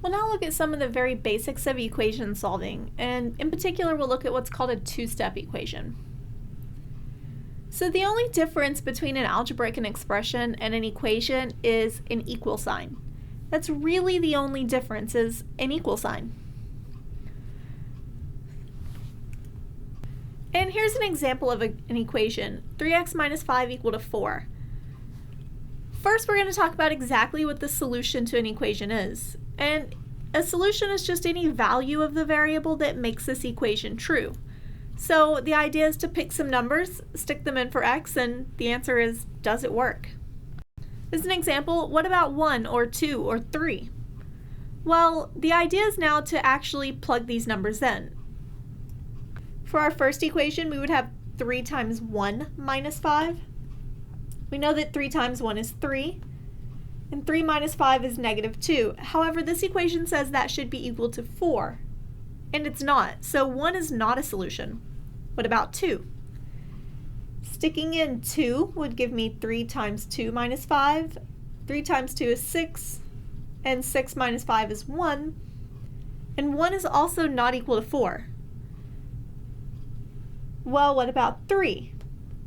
We'll now look at some of the very basics of equation solving, and in particular we'll look at what's called a two-step equation. So the only difference between an algebraic expression and an equation is an equal sign. That's really the only difference, is an equal sign. And here's an example of an equation, 3x minus 5 equal to 4. First, we're going to talk about exactly what the solution to an equation is. And a solution is just any value of the variable that makes this equation true. So the idea is to pick some numbers, stick them in for x, and the answer is, does it work? As an example, what about 1 or 2 or 3? Well, the idea is now to actually plug these numbers in. For our first equation, we would have 3 times 1 minus 5. We know that 3 times 1 is 3, and 3 minus 5 is negative 2. However, this equation says that should be equal to 4, and it's not. So 1 is not a solution. What about 2? Sticking in 2 would give me 3 times 2 minus 5. 3 times 2 is 6, and 6 minus 5 is 1, and 1 is also not equal to 4. Well, what about 3?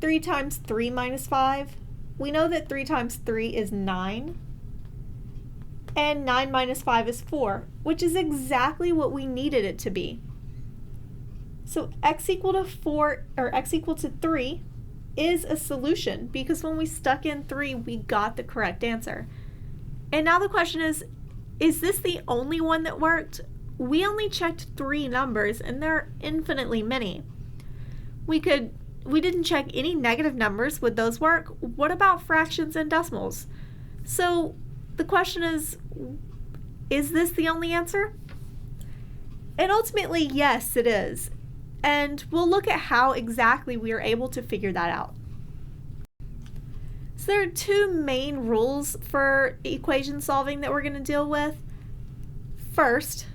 3 times 3 minus 5. We know that 3 times 3 is 9. And 9 minus 5 is 4, which is exactly what we needed it to be. So x equal to 4, or x equal to 3 is a solution, because when we stuck in 3, we got the correct answer. And now the question is this the only one that worked? We only checked 3 numbers, and there are infinitely many. We didn't check any negative numbers. Would those work? What about fractions and decimals? So the question is this the only answer? And ultimately, yes, it is. And we'll look at how exactly we are able to figure that out. So there are 2 main rules for equation solving that we're going to deal with. First,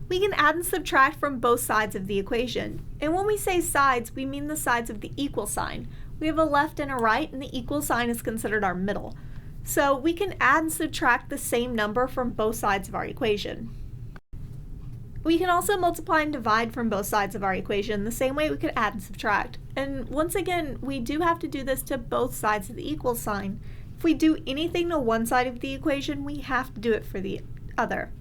we can add and subtract from both sides of the equation. And when we say sides, we mean the sides of the equal sign. We have a left and a right, and the equal sign is considered our middle. So we can add and subtract the same number from both sides of our equation. We can also multiply and divide from both sides of our equation the same way we could add and subtract. And once again, we do have to do this to both sides of the equal sign. If we do anything to one side of the equation, we have to do it for the other.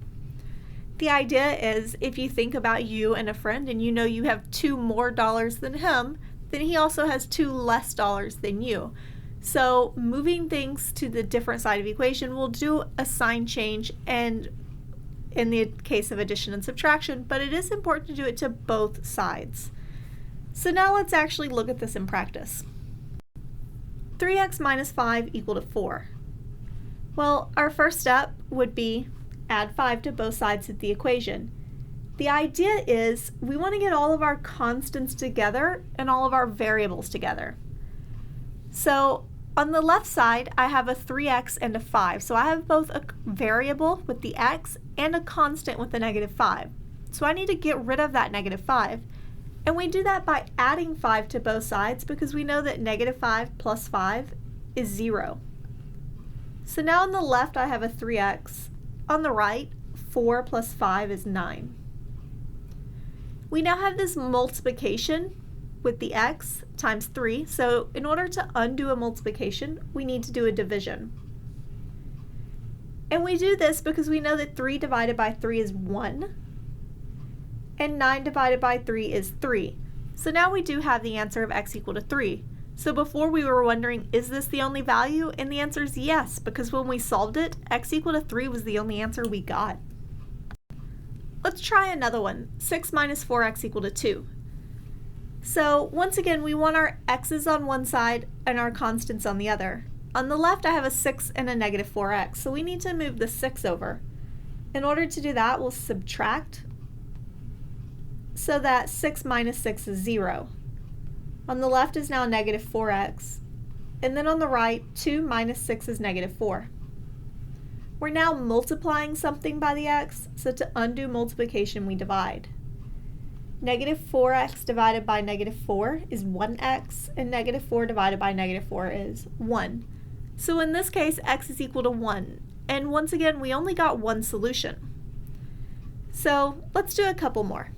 The idea is, if you think about you and a friend and you know you have $2 more than him, then he also has $2 less than you. So moving things to the different side of the equation will do a sign change, and in the case of addition and subtraction, but it is important to do it to both sides. So now let's actually look at this in practice. 3x minus 5 equal to 4. Well, our first step would be add 5 to both sides of the equation. The idea is we want to get all of our constants together and all of our variables together. So on the left side, I have a 3x and a 5. So I have both a variable with the x and a constant with the negative 5. So I need to get rid of that negative 5. And we do that by adding 5 to both sides, because we know that negative 5 plus 5 is 0. So now on the left, I have a 3x. On the right, 4 plus 5 is 9. We now have this multiplication with the x times 3. So in order to undo a multiplication, we need to do a division. And we do this because we know that 3 divided by 3 is 1, and 9 divided by 3 is 3. So now we do have the answer of x equal to 3. So before we were wondering, is this the only value? And the answer is yes, because when we solved it, x equal to 3 was the only answer we got. Let's try another one, 6 minus 4x equal to 2. So once again, we want our x's on one side and our constants on the other. On the left, I have a 6 and a negative 4x, so we need to move the 6 over. In order to do that, we'll subtract, so that 6 minus 6 is 0. On the left is now negative 4x, and then on the right, 2 minus 6 is negative 4. We're now multiplying something by the x, so to undo multiplication, we divide. Negative 4x divided by negative 4 is 1x, and negative 4 divided by negative 4 is 1. So in this case, x is equal to 1. And once again, we only got one solution. So let's do a couple more.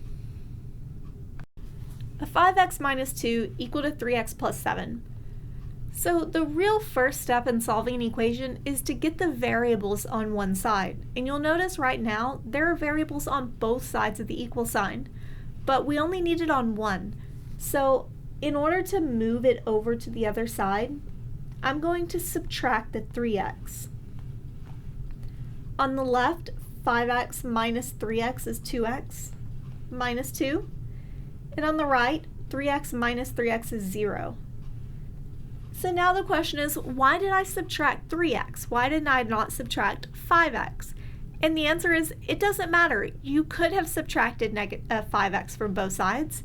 A 5x minus 2 equal to 3x plus 7. So the real first step in solving an equation is to get the variables on one side. And you'll notice right now there are variables on both sides of the equal sign, but we only need it on one. So in order to move it over to the other side, I'm going to subtract the 3x. On the left, 5x minus 3x is 2x minus 2. And on the right, 3x minus 3x is 0. So now the question is, why did I subtract 3x? Why did I not subtract 5x? And the answer is, it doesn't matter. You could have subtracted 5x from both sides,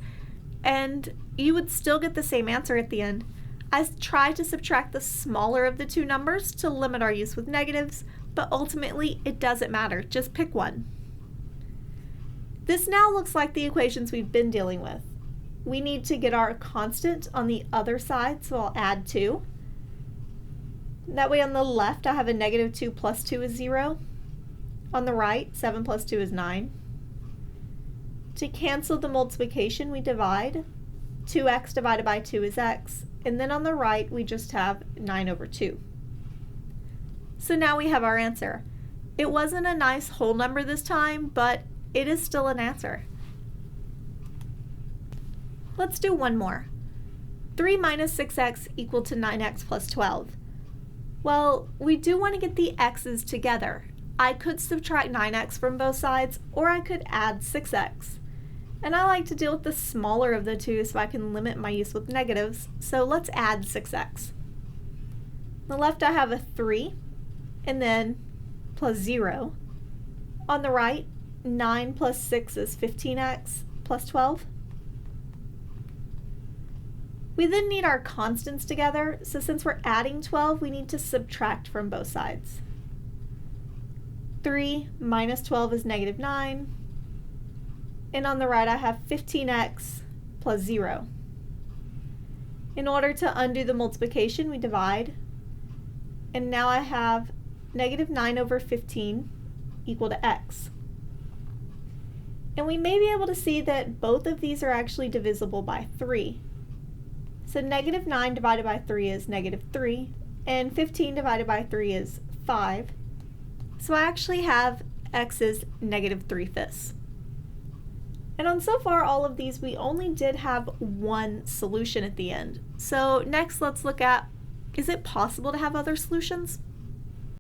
and you would still get the same answer at the end. I tried to subtract the smaller of the two numbers to limit our use with negatives, but ultimately it doesn't matter. Just pick one. This now looks like the equations we've been dealing with. We need to get our constant on the other side, so I'll add 2. That way on the left I have a negative 2 plus 2 is 0. On the right, 7 plus 2 is 9. To cancel the multiplication, we divide. 2x divided by 2 is x. And then on the right, we just have 9 over 2. So now we have our answer. It wasn't a nice whole number this time, but it is still an answer. Let's do one more. 3 minus 6x equal to 9x plus 12. Well, we do want to get the x's together. I could subtract 9x from both sides, or I could add 6x. And I like to deal with the smaller of the two so I can limit my use with negatives, so let's add 6x. On the left I have a 3, and then plus 0. On the right, 9 plus 6 is 15x plus 12. We then need our constants together, so since we're adding 12, we need to subtract from both sides. 3 minus 12 is negative 9, and on the right I have 15x plus 0. In order to undo the multiplication, we divide, and now I have negative 9 over 15 equal to x. And we may be able to see that both of these are actually divisible by 3. So negative 9 divided by 3 is negative 3, and 15 divided by 3 is 5. So I actually have x is negative 3/5. And on so far all of these, we only did have one solution at the end. So next let's look at, is it possible to have other solutions?